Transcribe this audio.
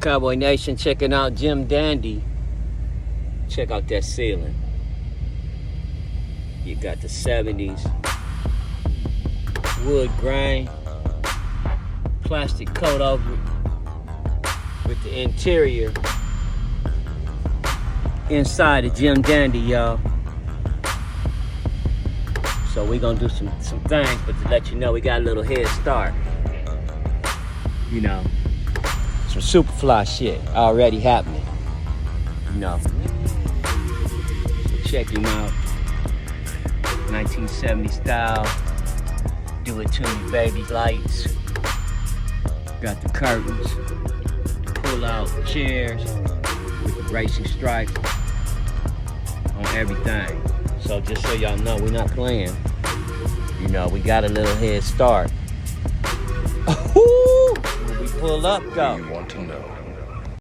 Cowboy Nation, checking out Jim Dandy. Check out that ceiling. You got the 70s wood grain, plastic coat over it, with the interior inside of Jim Dandy, y'all. So we gonna do some things, but to let you know, we got a little head start. You know, some super fly shit already happening. You know, so check him out. 1970 style. Do it to me, baby lights. Got the curtains, pull out chairs with the racing stripes on everything. So just so y'all know, we're not playing. You know, we got a little head start. When we pull up, though. You want to know.